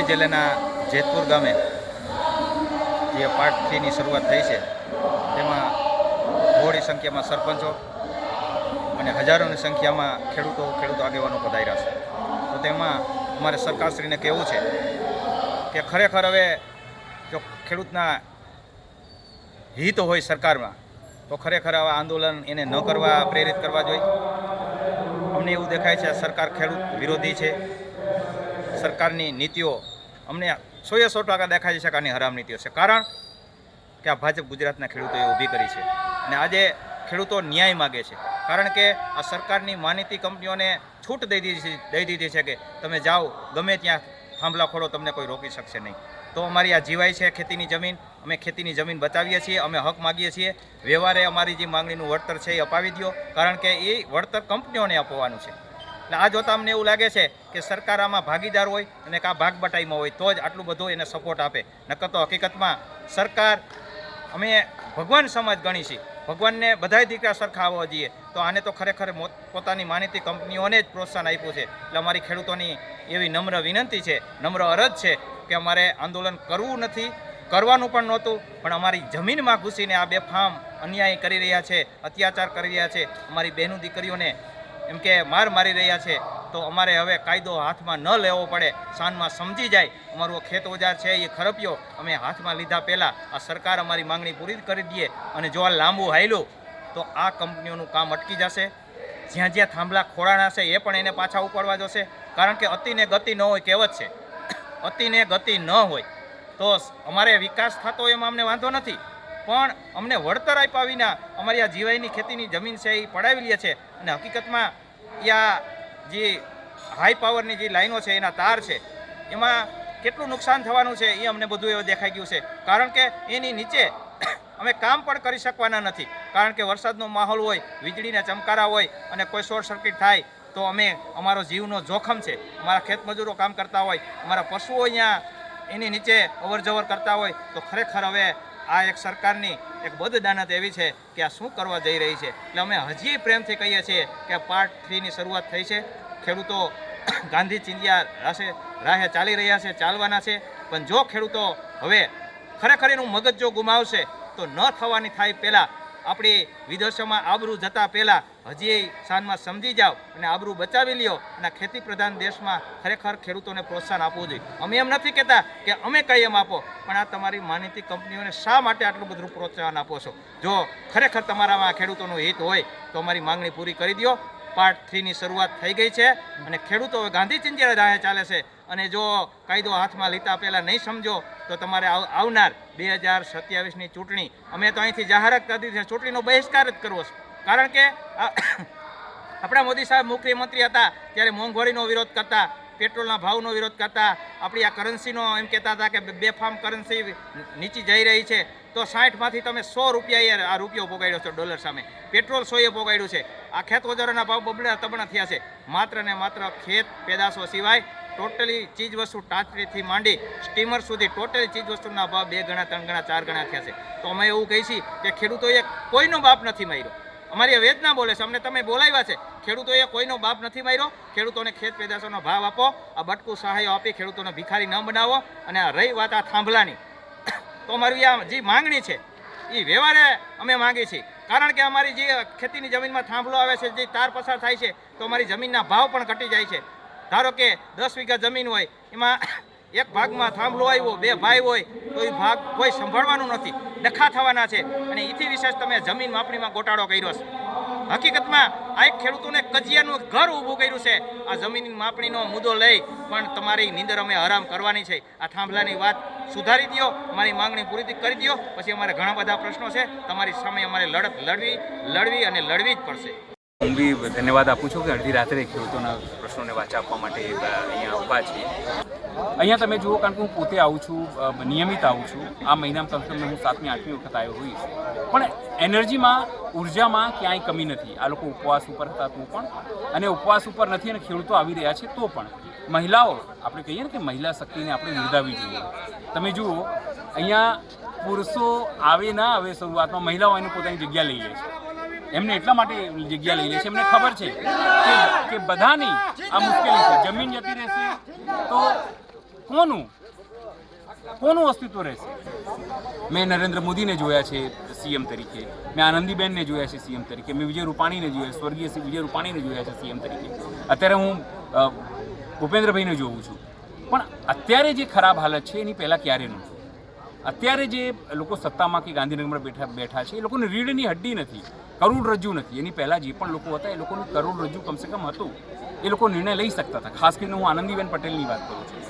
જિલ્લાના જેતપુર ગામે જે પાર્ટ 3ની શરૂઆત થઈ છે તેમાં બહોળી સંખ્યામાં સરપંચો અને હજારોની સંખ્યામાં ખેડૂતો આગેવાનો પધાર્યા છે. તો તેમાં અમારે સરકારશ્રીને કહેવું છે કે ખરેખર હવે જો ખેડૂતના હિત હોય સરકારમાં તો ખરેખર આવા આંદોલન એને ન કરવા પ્રેરિત કરવા જોઈએ. અમને એવું દેખાય છે આ સરકાર ખેડૂત વિરોધી છે. સરકારની નીતિઓ અમને 100% દેખાય છે કે આની હરામ નીતિઓ છે. કારણ કે આ ભાજપ ગુજરાતના ખેડૂતોએ ઊભી કરી છે અને આજે ખેડૂતો ન્યાય માગે છે. કારણ કે આ સરકારની માનીતી કંપનીઓને છૂટ દઈ દીધી છે કે તમે જાઓ ગમે ત્યાં થાંભલા ખોડો, તમને કોઈ રોકી શકશે નહીં. તો અમારી આ જીવાય છે ખેતીની જમીન. અમે ખેતીની જમીન બચાવીએ છીએ, અમે હક માગીએ છીએ. વ્યવહારે અમારી જે માંગણીનું વળતર છે એ અપાવી દો, કારણ કે એ વળતર કંપનીઓને આપવાનું છે. એટલે આ જોતાં અમને એવું લાગે છે કે સરકાર આમાં ભાગીદાર હોય અને કાં ભાગ બટાઈમાં હોય તો જ આટલું બધું એને સપોર્ટ આપે. નકર તો હકીકતમાં સરકાર અમે ભગવાન સમાજ ગણી છીએ. ભગવાનને બધાય દીકરા સરખા આવવા જોઈએ. તો આને તો ખરેખર પોતાની માનીતી કંપનીઓને જ પ્રોત્સાહન આપ્યું છે. એટલે અમારી ખેડૂતોની એવી નમ્ર વિનંતી છે, નમ્ર અરજ છે કે અમારે આંદોલન કરવું નથી, કરવાનું પણ નહોતું, પણ અમારી જમીનમાં ઘૂસીને આ બેફામ અન્યાય કરી રહ્યા છે, અત્યાચાર કરી રહ્યા છે, અમારી બહેનો દીકરીઓને એમ કે મારી રહ્યા છે. તો અમારે હવે કાયદો હાથમાં ન લેવો પડે, સાંજમાં સમજી જાય. અમારું ખેત ઓજાર છે એ ખરપ્યો અમે હાથમાં લીધા પહેલાં આ સરકાર અમારી માંગણી પૂરી કરી દઈએ. અને જો આ લાંબુ હાલ્યું તો આ કંપનીઓનું કામ અટકી જશે. જ્યાં જ્યાં થાંભલા ખોડાણા છે એ પણ એને પાછા ઉપાડવા જશે. કારણ કે અતિને ગતિ ન હોય, કહેવત છે. અતિને ગતિ ન હોય તો અમારે વિકાસ થતો એમાં અમને વાંધો નથી, પણ અમને વળતર આપ્યા વિના અમારી આ જીવાયની ખેતીની જમીન છે એ પડાવી લે છે. અને હકીકતમાં આ જે હાઈ પાવરની જે લાઈનો છે, એના તાર છે, એમાં કેટલું નુકસાન થવાનું છે એ અમને બધું એવું દેખાઈ ગયું છે. કારણ કે એની નીચે અમે કામ પણ કરી શકવાના નથી. કારણ કે વરસાદનો માહોલ હોય, વીજળીના ચમકારા હોય અને કોઈ શોર્ટ સર્કિટ થાય તો અમારો જીવનો જોખમ છે. અમારા ખેતમજૂરો કામ કરતા હોય, અમારા પશુઓ અહીંયા એની નીચે અવર જવર કરતા હોય. તો ખરેખર હવે આ એક સરકારની એક બદદાનત એવી છે કે આ શું કરવા જઈ રહી છે. એટલે અમે હજી પ્રેમથી કહીએ છીએ કે પાર્ટ 3ની શરૂઆત થઈ છે. ખેડૂતો ગાંધી ચિંધ્યા રાહે ચાલી રહ્યા છે, ચાલવાના છે. પણ જો ખેડૂતો હવે ખરેખર એનું મગજ જો ગુમાવશે તો ન થવાની થાય પહેલાં આપણી વિદેશોમાં આબરૂ જતા પહેલાં હજી સાંજમાં સમજી જાઓ અને આબરૂ બચાવી લ્યો. અને ખેતી પ્રધાન દેશમાં ખરેખર ખેડૂતોને પ્રોત્સાહન આપવું જોઈએ. અમે એમ નથી કહેતા કે અમે કંઈ એમ આપો, પણ આ તમારી માનીતી કંપનીઓને શા માટે આટલું બધું પ્રોત્સાહન આપો છો? જો ખરેખર તમારામાં ખેડૂતોનું હિત હોય તો અમારી માંગણી પૂરી કરી દો. પાર્ટ 3ની શરૂઆત થઈ ગઈ છે અને ખેડૂતો ગાંધી ચિંધ્યા રાહે ચાલે છે. અને જો કાયદો હાથમાં લીધા પહેલાં નહીં સમજો તો તમારે આવનાર 2027ની ચૂંટણી અમે તો અહીંથી જાહેરાત કરી દીધી છે, ચૂંટણીનો બહિષ્કાર જ કરવો છે. કારણ કે આપણા મોદી સાહેબ મુખ્યમંત્રી હતા ત્યારે મોંઘવારીનો વિરોધ કરતા, પેટ્રોલના ભાવનો વિરોધ કરતા, આપણી આ કરન્સીનો એમ કહેતા હતા કે બેફામ કરન્સી નીચી જઈ રહી છે. તો 60માંથી તમે 100 રૂપિયા આ રૂપિયો પોગાડ્યો છો ડોલર સામે. પેટ્રોલ 100એ પોગાડ્યું છે. આ ખેત ઓજારોના ભાવ બબડા તબડા થયા છે. માત્ર ને માત્ર ખેત પેદાશો સિવાય ટોટલી ચીજ વસ્તુ, ટાંચડીથી માંડી સ્ટીમર સુધી ટોટલી ચીજ વસ્તુના ભાવ 2 ગણા, 3 ગણા, 4 ગણા થયા છે. તો અમે એવું કહીએ છીએ કે ખેડૂતોએ કોઈનો બાપ નથી માર્યો. અમારી વેદના બોલે છે, અમને તમે બોલાવ્યા છે. ખેડૂતોએ કોઈનો બાપ નથી માર્યો. ખેડૂતોને ખેત પેદાશોનો ભાવ આપો. આ બટકું સહાયો આપી ખેડૂતોને ભિખારી ન બનાવો. અને આ રહી વાત આ થાંભલાની, તો અમારી આ જે માંગણી છે એ વ્યવહારે અમે માંગીએ છીએ. કારણ કે અમારી જે ખેતીની જમીનમાં થાંભલો આવે છે, જે તાર પસાર થાય છે, તો અમારી જમીનના ભાવ પણ ઘટી જાય છે. ધારો કે 10 વીઘા જમીન હોય, એમાં એક ભાગમાં થાંભલો આવ્યો, 2 ભાઈ હોય તો એ ભાગ કોઈ સંભાળવાનું નથી, ડખા થવાના છે. અને એથી વિશેષ તમે જમીન માપણીમાં ગોટાળો કર્યો છે. હકીકતમાં આ એક ખેડૂતોને કજિયાનું ઘર ઊભું કર્યું છે. આ જમીન માપણીનો મુદ્દો લઈ પણ તમારી નીંદર અમે હરામ કરવાની છે. આ થાંભલાની વાત સુધારી દો, અમારી માંગણી પૂરી કરી દો. પછી અમારે ઘણા બધા પ્રશ્નો છે. તમારી સામે અમારે લડત લડવી અને લડવી જ પડશે. હું બી ધન્યવાદ આપું છું કે અડધી રાત્રે ખેડૂતોના પ્રશ્નોને વાચા આપવા માટે અહીંયા ઊભા છીએ. અહીંયા તમે જુઓ, કારણ કે હું પોતે આવું છું, નિયમિત આવું છું. આ મહિનામાં કમ હું 7મી 8મી વખત આવ્યો હોઈશ. પણ એનર્જીમાં, ઉર્જામાં ક્યાંય કમી નથી. આ લોકો ઉપવાસ ઉપર હતા તો પણ, અને ઉપવાસ ઉપર નથી અને ખેડૂતો આવી રહ્યા છે તો પણ. મહિલાઓ, આપણે કહીએ ને કે મહિલા શક્તિને આપણે નિર્દાવી જોઈએ. તમે જુઓ, અહીંયા પુરુષો આવે ના આવે શરૂઆતમાં, મહિલાઓ એને પોતાની જગ્યા લઈ લે છે. એમને એટલા માટે જગ્યા લઈ લે છે, એમને ખબર છે કે બધાની આ મુશ્કેલી છે. જમીન જતી રહેશે તો કોનું અસ્તિત્વ રહેશે? મેં નરેન્દ્ર મોદીને જોયા છે સીએમ તરીકે, મેં આનંદીબેનને જોયા છે સીએમ તરીકે, મેં વિજય રૂપાણીને જોયા, સ્વર્ગીય શ્રી વિજય રૂપાણીને જોયા છે સીએમ તરીકે. અત્યારે હું ભૂપેન્દ્રભાઈને જોઉં છું. પણ અત્યારે જે ખરાબ હાલત છે એની પહેલાં ક્યારે નહોતું. અત્યારે જે લોકો સત્તામાં કે ગાંધીનગરમાં બેઠા છે એ લોકોની રીઢની હડ્ડી નથી, કરોડરજ્જુ નથી. એની પહેલાં જે પણ લોકો હતા એ લોકોનું કરોડરજ્જુ કમસે કમ હતું. એ લોકો નિર્ણય લઈ શકતા હતા. ખાસ કરીને હું આનંદીબેન પટેલની વાત કરું છું.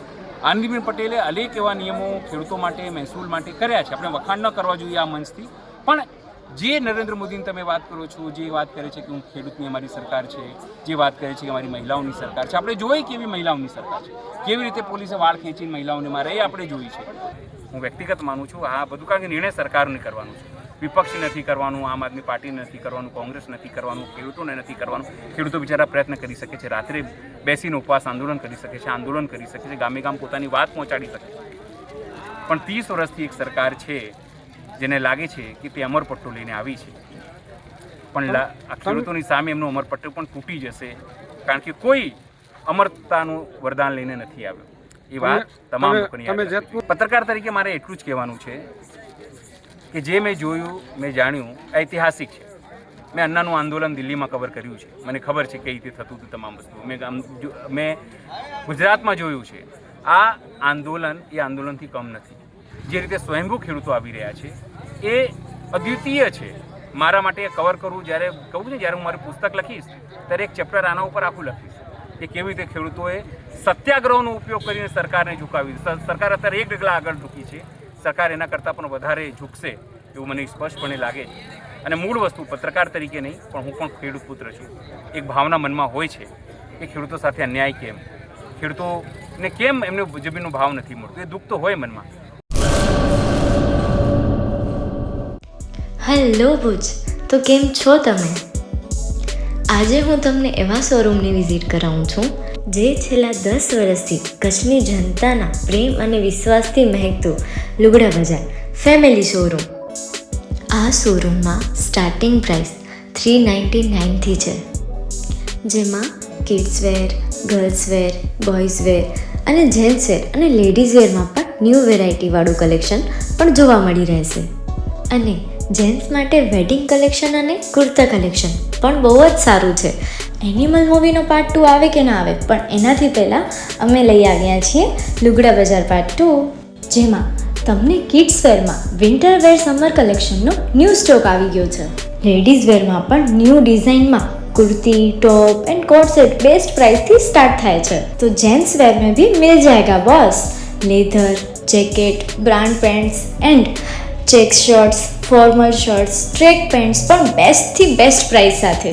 આનંદીબેન પટેલે અનેક એવા નિયમો ખેડૂતો માટે, મહેસૂલ માટે કર્યા છે. આપણે વખાણ ન કરવા જોઈએ આ મંચથી. પણ જે નરેન્દ્ર મોદીની તમે વાત કરો છો, જે વાત કરે છે કે હું ખેડૂતની અમારી સરકાર છે, જે વાત કરે છે કે અમારી મહિલાઓની સરકાર છે, આપણે જોઈએ કેવી મહિલાઓની સરકાર છે, કેવી રીતે પોલીસે વાળ ખેંચીને મહિલાઓને મારે, એ આપણે જોઈ છે. હું વ્યક્તિગત માનું છું આ બધું, કારણ કે નિર્ણય સરકારને કરવાનું છે. વિપક્ષી નથી કરવાનું, આમ આદમી પાર્ટીને નથી કરવાનું, કોંગ્રેસ નથી કરવાનું, ખેડૂતોને નથી કરવાનું. ખેડૂતો બિચારા પ્રયત્ન કરી શકે છે, રાત્રે બેસીને ઉપવાસ આંદોલન કરી શકે છે, આંદોલન કરી શકે છે, ગામે ગામ પોતાની વાત પહોંચાડી શકે છે. પણ 30 વર્ષથી એક સરકાર છે જેને લાગે છે કે તે અમરપટ્ટો લઈને આવી છે, પણ આ ખેડૂતોની સામે એમનો અમરપટ્ટો પણ તૂટી જશે, કારણ કે કોઈ અમરતાનું વરદાન લઈને નથી આવ્યો. એ વાત તમામ લોકોની. પત્રકાર તરીકે મારે એટલું જ કહેવાનું છે કે જે મેં જોયું, મેં જાણ્યું, ઐતિહાસિક છે. મેં અન્નાનું આંદોલન દિલ્હીમાં કવર કર્યું છે, મને ખબર છે કઈ રીતે થતું હતું તમામ વસ્તુઓ. મેં ગુજરાતમાં જોયું છે. આ આંદોલન એ આંદોલનથી કમ નથી. જે રીતે સ્વયંભૂ ખેડૂતો આવી રહ્યા છે એ અદ્વિતીય છે. મારા માટે કવર કરવું, જ્યારે કહું છું ને, જ્યારે હું મારી પુસ્તક લખીશ ત્યારે એક ચેપ્ટર આના ઉપર આખું લખીશ કે કેવી રીતે ખેડૂતોએ સત્યાગ્રહનો ઉપયોગ કરીને સરકારને ઝુકાવી. સરકાર અત્યારે એક ડગલા આગળ ઝૂકી છે, સરકાર એના કરતાં પણ વધારે ઝૂકશે એવું મને સ્પષ્ટપણે લાગે છે. અને મૂળ વસ્તુ, પત્રકાર તરીકે નહીં પણ હું પણ ખેડૂત પુત્ર છું. એક ભાવના મનમાં હોય છે કે ખેડૂતો સાથે અન્યાય કેમ, ખેડૂતોને કેમ એમને જમીનનો ભાવ નથી મળતો, એ દુઃખ તો હોય મનમાં. હેલો ભુજ, તો કેમ છો તમે? આજે હું તમને એવા શોરૂમની વિઝિટ કરાવું છું જે છેલ્લા 10 વર્ષથી કચ્છની જનતાના પ્રેમ અને વિશ્વાસથી મહેકતું લુગડા બજાર ફેમિલી શોરૂમ. આ શોરૂમમાં સ્ટાર્ટિંગ પ્રાઇસ 399થી છે, જેમાં kids wear, girls wear, boys wear અને જેન્ટ્સ વેર અને લેડીઝ વેરમાં પણ ન્યૂ વેરાયટીવાળું કલેક્શન પણ જોવા મળી રહેશે. અને જેન્ટ્સ માટે વેડિંગ કલેક્શન અને કુર્તા કલેક્શન પણ બહુ જ સારું છે. એનિમલ મૂવીનો પાર્ટ 2 આવે કે ના આવે, પણ એનાથી પહેલાં અમે લઈ આવ્યા છીએ લુગડા બજાર પાર્ટ 2, જેમાં તમને કિડ્સ વેરમાં વિન્ટર વેર સમર કલેક્શનનો ન્યૂ સ્ટોક આવી ગયો છે. લેડીઝ વેરમાં પણ ન્યૂ ડિઝાઇનમાં kurti, top and coat set best price थी स्टार्ट थाय छे. तो जेंट्स वेर में भी मिल जाएगा boss. Leather, jacket, brand pants and check shirts, formal shirts, track pants पण बेस्ट थी बेस्ट प्राइस साथे.